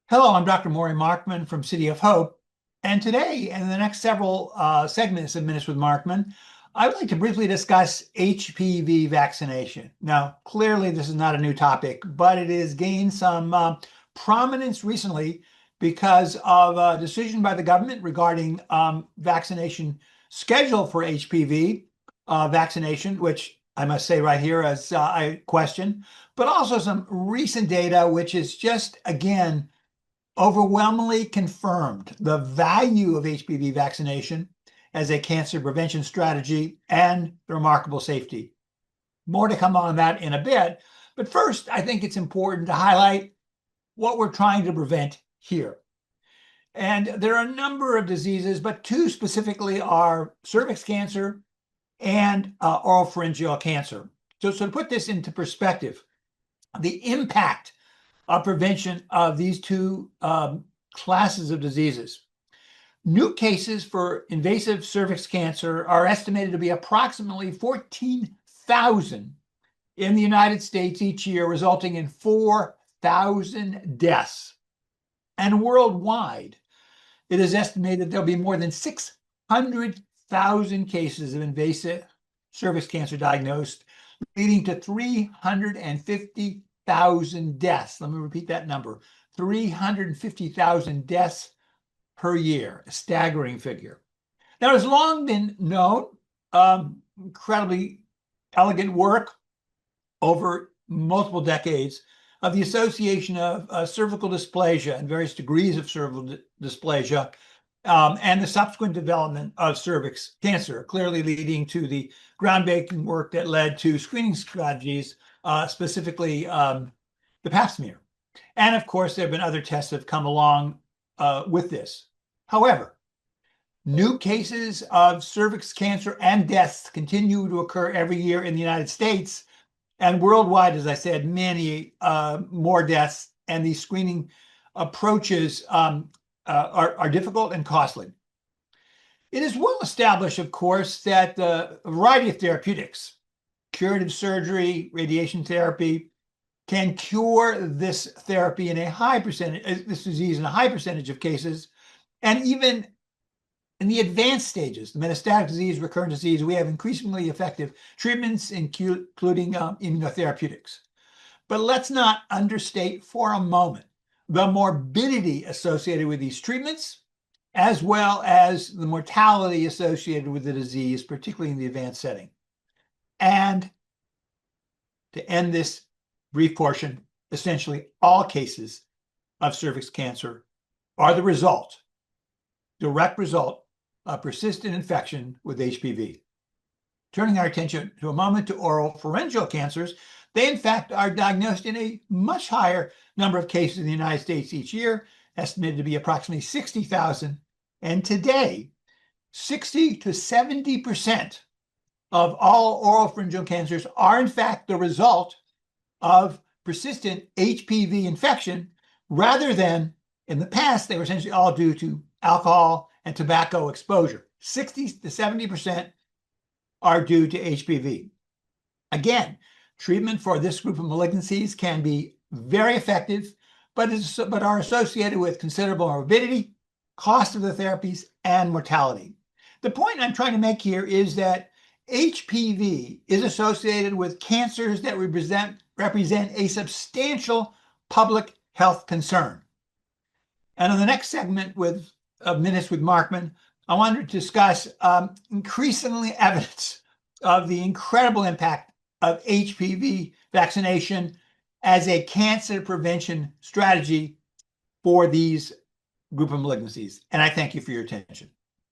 Hello, I'm Dr. Maury Markman from City of Hope. And today, and in the next several segments of Minutes with Markman, I would like to briefly discuss HPV vaccination. Now, clearly, this is not a new topic, but it has gained some prominence recently because of a decision by the government regarding vaccination schedule for HPV vaccination, which I must say right here as I question, but also some recent data, which is just, again, overwhelmingly confirmed the value of HPV vaccination as a cancer prevention strategy and the remarkable safety. More to come on that in a bit. But first, I think it's important to highlight what we're trying to prevent here. And there are a number of diseases, but two specifically are cervix cancer and oropharyngeal cancer. So to put this into perspective, the impact of prevention of these two classes of diseases. New cases for invasive cervix cancer are estimated to be approximately 14,000 in the United States each year, resulting in 4,000 deaths. And worldwide, it is estimated there'll be more than 600,000 cases of invasive cervix cancer diagnosed, leading to 350,000 deaths. Let me repeat that number, 350,000 deaths per year, a staggering figure. Now, it has long been known, incredibly elegant work over multiple decades of the association of cervical dysplasia and various degrees of cervical dysplasia and the subsequent development of cervix cancer, clearly leading to the groundbreaking work that led to screening strategies, specifically the pap smear. And of course, there have been other tests that have come along with this. However, new cases of cervix cancer and deaths continue to occur every year in the United States. And worldwide, as I said, many more deaths, and these screening approaches are difficult and costly. It is well established, of course, that a variety of therapeutics, curative surgery, radiation therapy, can cure this therapy in a high percentage, this disease in a high percentage of cases. And even in the advanced stages, the metastatic disease, recurrent disease, we have increasingly effective treatments, including immunotherapeutics. But let's not understate for a moment the morbidity associated with these treatments, as well as the mortality associated with the disease, particularly in the advanced setting. And to end this brief portion, essentially all cases of cervix cancer are the result, direct result, of persistent infection with HPV. Turning our attention to a moment to oropharyngeal cancers, they in fact are diagnosed in a much higher number of cases in the United States each year, estimated to be approximately 60,000. And today, 60 to 70% of all oropharyngeal cancers are in fact the result of persistent HPV infection, rather than in the past, they were essentially all due to alcohol and tobacco exposure. 60 to 70% are due to HPV. Again, treatment for this group of malignancies can be very effective, but are associated with considerable morbidity, cost of the therapies, and mortality. The point I'm trying to make here is that HPV is associated with cancers that represent a substantial public health concern. And in the next segment of Minutes with Markman, I wanted to discuss increasingly evidence of the incredible impact of HPV vaccination as a cancer prevention strategy for these group of malignancies. And I thank you for your attention.